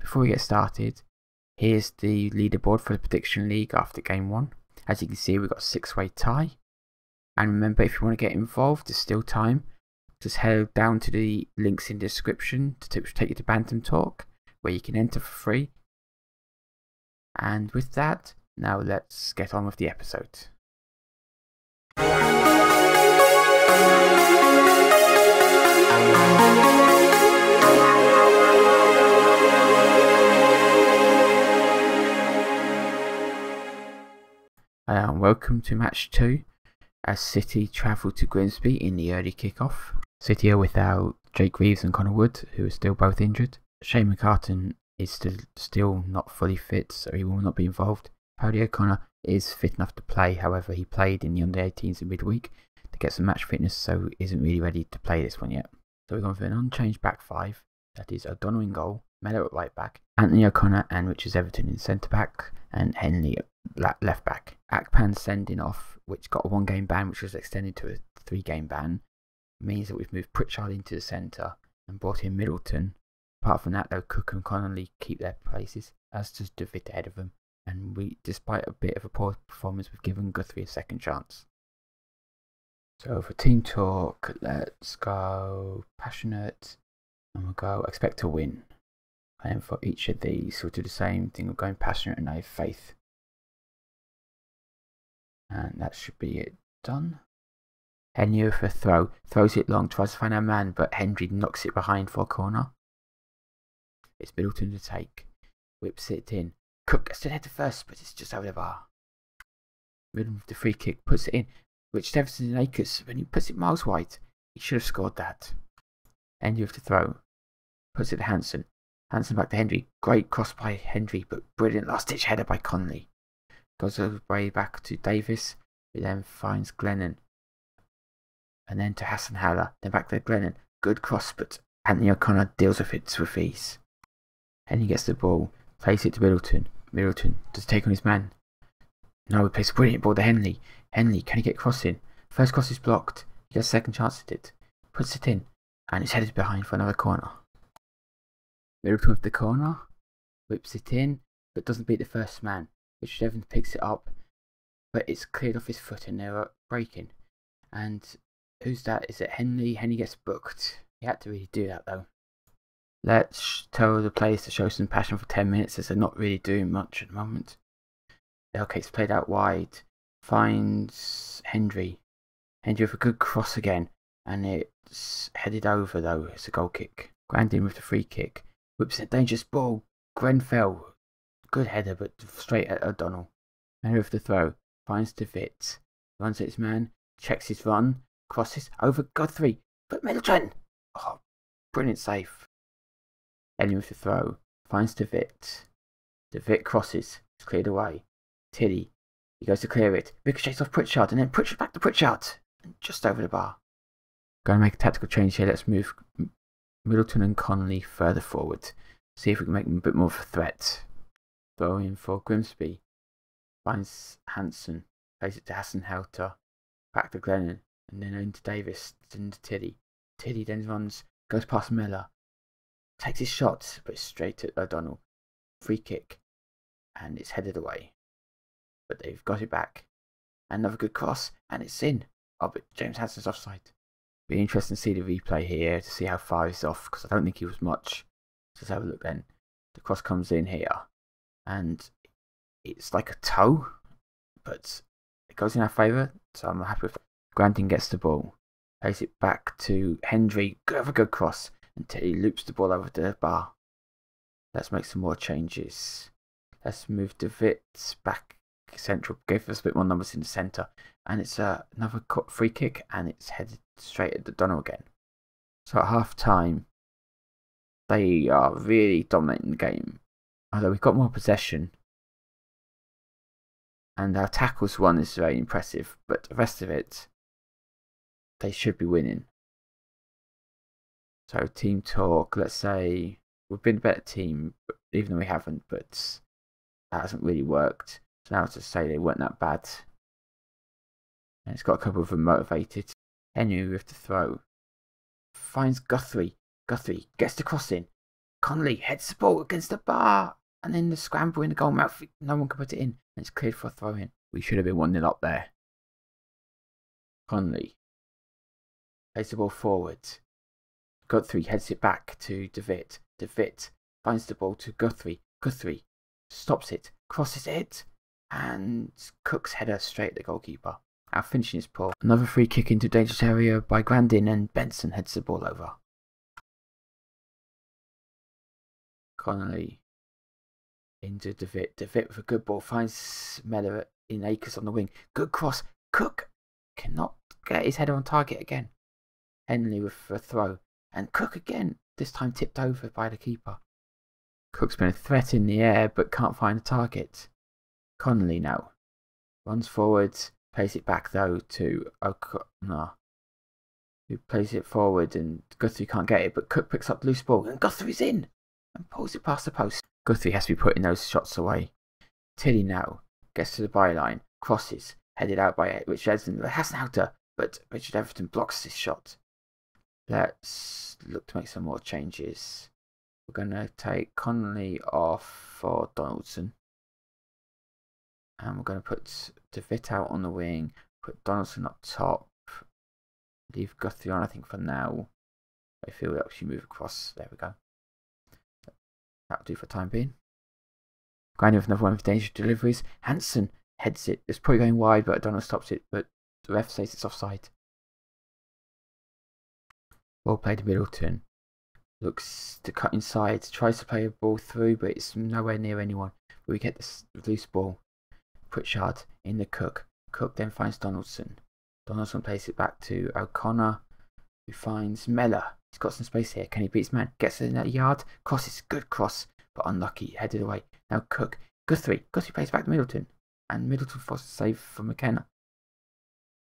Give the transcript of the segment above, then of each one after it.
Before we get started, here's the leaderboard for the Prediction League after Game 1. As you can see, we've got a 6-way tie. And remember, if you want to get involved, there's still time. Just head down to the links in the description to take you to Bantam Talk, where you can enter for free. And with that, now let's get on with the episode. Welcome to match 2 as City travel to Grimsby in the early kickoff. City are without Jake Reeves and Connor Wood, who are still both injured. Shane McCartan is still not fully fit, so he will not be involved. Paddy O'Connor is fit enough to play, however he played in the under-18s in midweek to get some match fitness, so isn't really ready to play this one yet. So we're going for an unchanged back 5, that is O'Donnell in goal, Mello at right back, Anthony O'Connor and Richard Everton in centre back, and Henley at left back. Akpan sending off, which got a 1-game ban, which was extended to a 3-game ban, means that we've moved Pritchard into the centre and brought in Middleton. Apart from that though, Cook and Connolly keep their places, as does David ahead of them, and we, despite a bit of a poor performance, we've given Guthrie a second chance. So for team talk, let's go passionate, and we'll go expect to win. And for each of these, we'll do the same thing of going passionate and I have faith. And that should be it done. Henry for a throw, throws it long, tries to find our man, but Henry knocks it behind for a corner. It's Middleton to take, whips it in. Cook gets to head to first, but it's just over the bar. Middleton with the free kick, puts it in. Richard Everton in acres, when he puts it miles wide, he should have scored that. Henry with the throw, puts it to Hansen. Hansen back to Henry, great cross by Henry, but brilliant last ditch header by Connolly. Goes all the way back to Davis, who then finds Glennon. And then to Hassan Haller, then back to Glennon. Good cross, but Anthony O'Connor deals with it with ease. Henry gets the ball, plays it to Middleton. Middleton does take on his man. No, he plays a brilliant ball to Henley. Henley, can he get crossing? First cross is blocked. He gets a second chance at it. Puts it in, and it's headed behind for another corner. Middleton with the corner, whips it in, but doesn't beat the first man. Richard Evans picks it up, but it's cleared off his foot and they're breaking. And who's that? Is it Henley? Henley gets booked. He had to really do that though. Let's tell the players to show some passion for 10 minutes as they're not really doing much at the moment. Okay, it's played out wide. Finds Henry. Henry with a good cross again. And it's headed over though. It's a goal kick. Grandin with the free kick. Whips a dangerous ball. Grenfell. Good header, but straight at O'Donnell. Henry with the throw. Finds DeVitt. Runs at his man. Checks his run. Crosses over Guthrie. But Middleton. Oh, brilliant save. Henry with the throw. Finds DeVitt. DeVitt crosses. It's cleared away. Tilly. He goes to clear it. Ricochets off Pritchard. And then Pritchard back to Pritchard. And just over the bar. Going to make a tactical change here. Let's move Middleton and Connolly further forward. See if we can make them a bit more of a threat. Throw in for Grimsby. Finds Hansen. Plays it to Hassan Helter. Back to Glennon. And then into Davis. Then to Tilly. Tilly then runs. Goes past Miller. Takes his shot. But it's straight at O'Donnell. Free kick. And it's headed away. But they've got it back. Another good cross. And it's in. Oh, but James Hansen's offside. Be interesting to see the replay here to see how far he's off, because I don't think he was much. Let's have a look then. The cross comes in here and it's like a toe, but it goes in our favour, so I'm happy with it. Grandin gets the ball, plays it back to Henry. Have a good cross until he loops the ball over the bar. Let's make some more changes. Let's move DeVitt back central, give us a bit more numbers in the centre, and it's another free kick, and it's headed straight at O'Donnell again. So at half time, they are really dominating the game. Although we've got more possession, and our tackles one is very impressive, but the rest of it, they should be winning. So team talk, let's say we've been a better team, even though we haven't, but that hasn't really worked. So now to say they weren't that bad. And it's got a couple of them motivated. Henry with the throw. Finds Guthrie. Guthrie gets the cross in. Connolly heads the ball against the bar. And then the scramble in the goal mouth. No one can put it in. And it's cleared for a throw in. We should have been 1-0 up there. Connolly plays the ball forward. Guthrie heads it back to DeVitt. DeVitt finds the ball to Guthrie. Guthrie stops it, crosses it, and Cook's header straight at the goalkeeper. Our finishing is poor. Another free kick into dangerous area by Grandin, and Benson heads the ball over. Connolly into DeVitt. DeVitt with a good ball finds Mellor in Akers on the wing. Good cross. Cook cannot get his header on target again. Henley with a throw. And Cook again, this time tipped over by the keeper. Cook's been a threat in the air but can't find the target. Connolly now runs forward, plays it back though to O'Connor, who plays it forward, and Guthrie can't get it, but Cook picks up the loose ball and Guthrie's in and pulls it past the post. Guthrie has to be putting those shots away. Tilly now gets to the byline, crosses, headed out by Richard Everton. Hassenhauter, but Richard Everton blocks this shot. Let's look to make some more changes. We're going to take Connolly off for Donaldson. And we're going to put DeVitt out on the wing. Put Donaldson up top. Leave Guthrie on, I think, for now. I feel we actually move across. There we go. That'll do for the time being. Going with another one of dangerous deliveries. Hansen heads it. It's probably going wide, but Donald stops it. But the ref says it's offside. Well played to Middleton. Looks to cut inside. Tries to play a ball through, but it's nowhere near anyone. But we get this loose ball. Pritchard in the Cook. Cook then finds Donaldson. Donaldson plays it back to O'Connor, who finds Mellor. He's got some space here. Can he beat his man? Gets in that yard. Crosses. Good cross, but unlucky. Headed away. Now Cook. Guthrie. Guthrie plays back to Middleton. And Middleton forces a save from McKenna.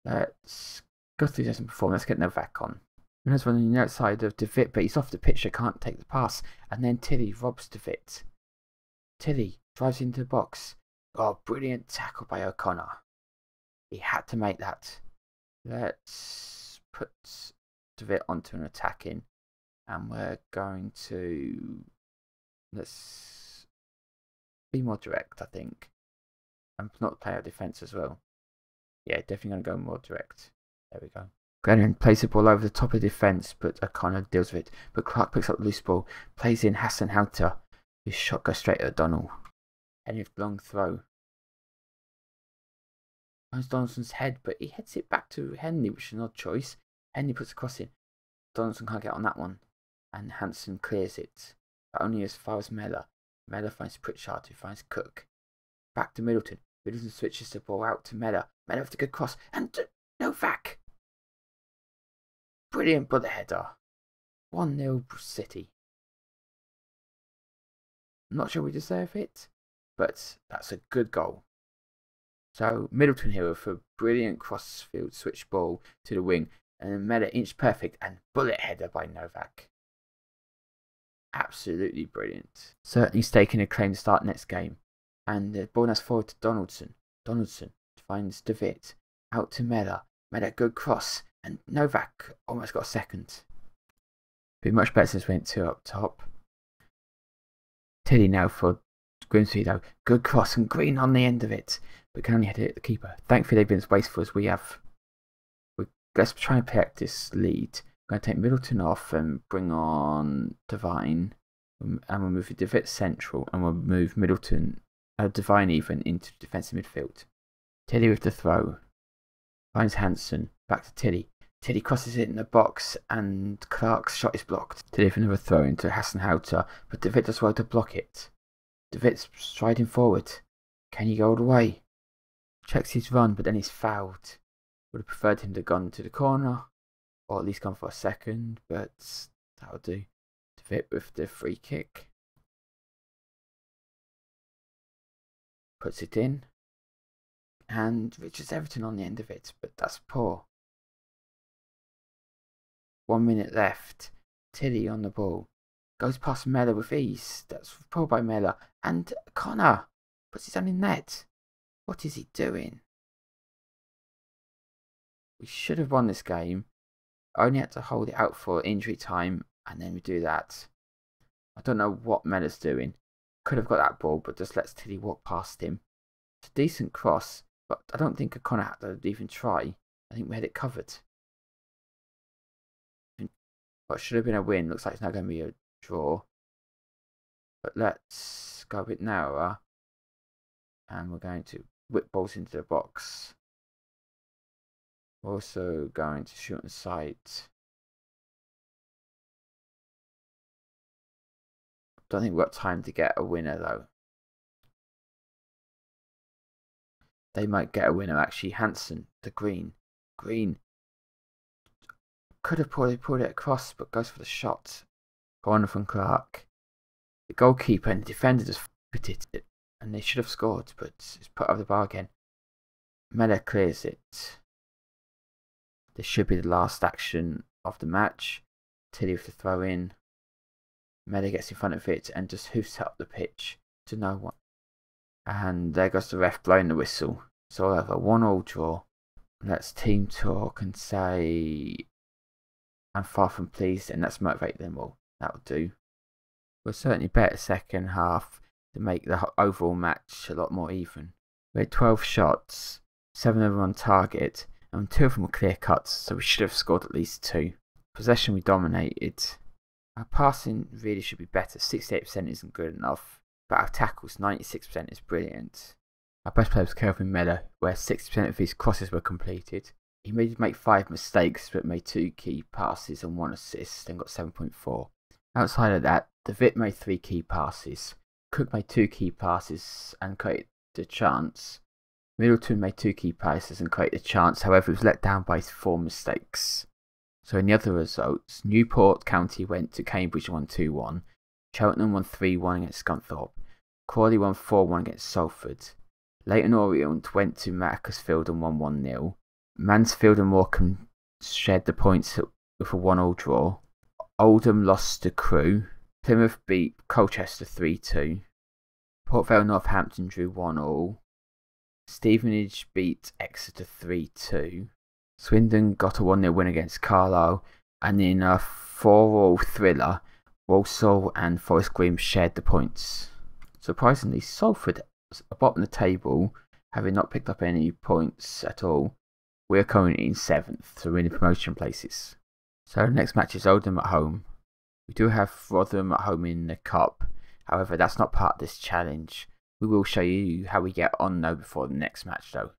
Guthrie doesn't perform. Let's get Novak on. There's one on the outside of DeVitt, but he's off the pitch. Can't take the pass. And then Tilly robs DeVitt. Tilly drives into the box. Oh, brilliant tackle by O'Connor. He had to make that. Let's put DeVitt onto an attacking. And we're going to... Let's be more direct, I think. And not play our defence as well. Yeah, definitely going to go more direct. There we go. Glennon plays the ball over the top of the defence, but O'Connor deals with it. But Clark picks up the loose ball, plays in Hassenhauter. His shot goes straight at O'Donnell. Henry's long throw. Finds Donaldson's head, but he heads it back to Henley, which is an odd choice. Henley puts a cross in. Donaldson can't get on that one. And Hansen clears it, but only as far as Mellor. Mellor finds Pritchard, who finds Cook. Back to Middleton. Middleton switches the ball out to Mellor. Mellor with a good cross. And Novak! Brilliant bullet header. 1-0 City. I'm not sure we deserve it, but that's a good goal. So Middleton here with a brilliant crossfield switch ball to the wing, and then Mellor inch perfect and bullet header by Novak. Absolutely brilliant. Certainly staking a claim to start next game. And the ball now forward to Donaldson. Donaldson finds DeVitt. Out to Mellor. Mellor, good cross. And Novak almost got a second. Been much better since we went 2 up top. Tilly now for Grimsby though. Good cross and Green on the end of it. But can only hit it at the keeper. Thankfully they've been as wasteful as we have. Let's try and protect this lead. I'm going to take Middleton off and bring on Devine. And we'll move DeVitt central. And we'll move Middleton, Devine even, into defensive midfield. Tilly with the throw. Finds Hansen. Back to Tilly. Tilly crosses it in the box and Clark's shot is blocked. Tilly with another throw into Hassenhauter, but DeVitt does well to block it. DeVitt's striding forward. Can he go all the way? Checks his run, but then he's fouled. Would have preferred him to have gone to the corner, or at least gone for a second, but that'll do. DeVitt with the free kick. Puts it in. And Richards Everton on the end of it, but that's poor. 1 minute left. Tilly on the ball. Goes past Mellor with ease. That's poor by Mellor. And Connor puts his own in net. What is he doing? We should have won this game. Only had to hold it out for injury time, and then we do that. I don't know what Mella's doing. Could have got that ball, but just lets Tilly walk past him. It's a decent cross, but I don't think O'Connor had to even try. I think we had it covered. What should have been a win looks like it's now going to be a draw. But let's go a bit narrower. And we're going to whip balls into the box. We're also going to shoot on sight. Don't think we've got time to get a winner though. They might get a winner actually. Hansen, the green. Green. Could have pulled it across, but goes for the shot. Corner from Clark. The goalkeeper and the defender just fitted it. And they should have scored, but it's put over the bar again. Mella clears it. This should be the last action of the match. Tilly with the throw in. Mella gets in front of it and just hoofs up the pitch to no one. And there goes the ref blowing the whistle. It's all over. 1-1 draw. Let's team talk and say I'm far from pleased, and let's motivate them all. That'll do. We're certainly better second half to make the overall match a lot more even. We had 12 shots, 7 of them on target, and 2 of them were clear cuts, so we should have scored at least 2. Possession we dominated. Our passing really should be better. 68% isn't good enough, but our tackles 96% is brilliant. Our best player was Kelvin Miller, where 60% of his crosses were completed. He made 5 mistakes, but made 2 key passes and 1 assist, and got 7.4. Outside of that, DeVitt made 3 key passes. Cook made 2 key passes and created a chance. Middleton made 2 key passes and created a chance, however it was let down by 4 mistakes. So in the other results, Newport County went to Cambridge and won 2-1. Cheltenham won 3-1 against Scunthorpe. Crawley won 4-1 against Salford. Leyton Orient went to Macclesfield and won 1-0. Mansfield and Morecambe shared the points with a 1-1 draw. Oldham lost to Crewe. Plymouth beat Colchester 3-2. Port Vale Northampton drew 1-1. Stevenage beat Exeter 3-2. Swindon got a 1-0 win against Carlisle, and in a 4-4 thriller, Walsall and Forest Green shared the points. Surprisingly, Salford was bottom of the table, having not picked up any points at all. We're currently in 7th, so we're in the promotion places. So the next match is Oldham at home. We do have Rotherham at home in the Cup, however that's not part of this challenge. We will show you how we get on though before the next match though.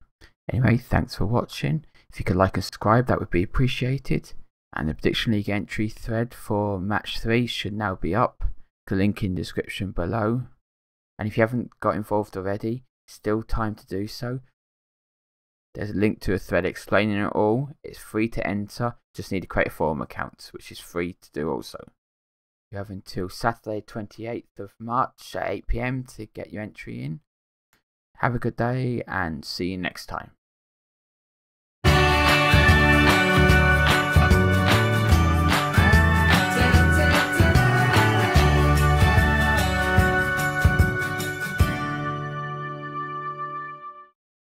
Anyway, thanks for watching. If you could like and subscribe, that would be appreciated. And the Prediction League entry thread for match 3 should now be up. The link in the description below. And if you haven't got involved already, still time to do so. There's a link to a thread explaining it all. It's free to enter, just need to create a forum account, which is free to do also. You have until Saturday 28th of March at 8 PM to get your entry in. Have a good day and see you next time.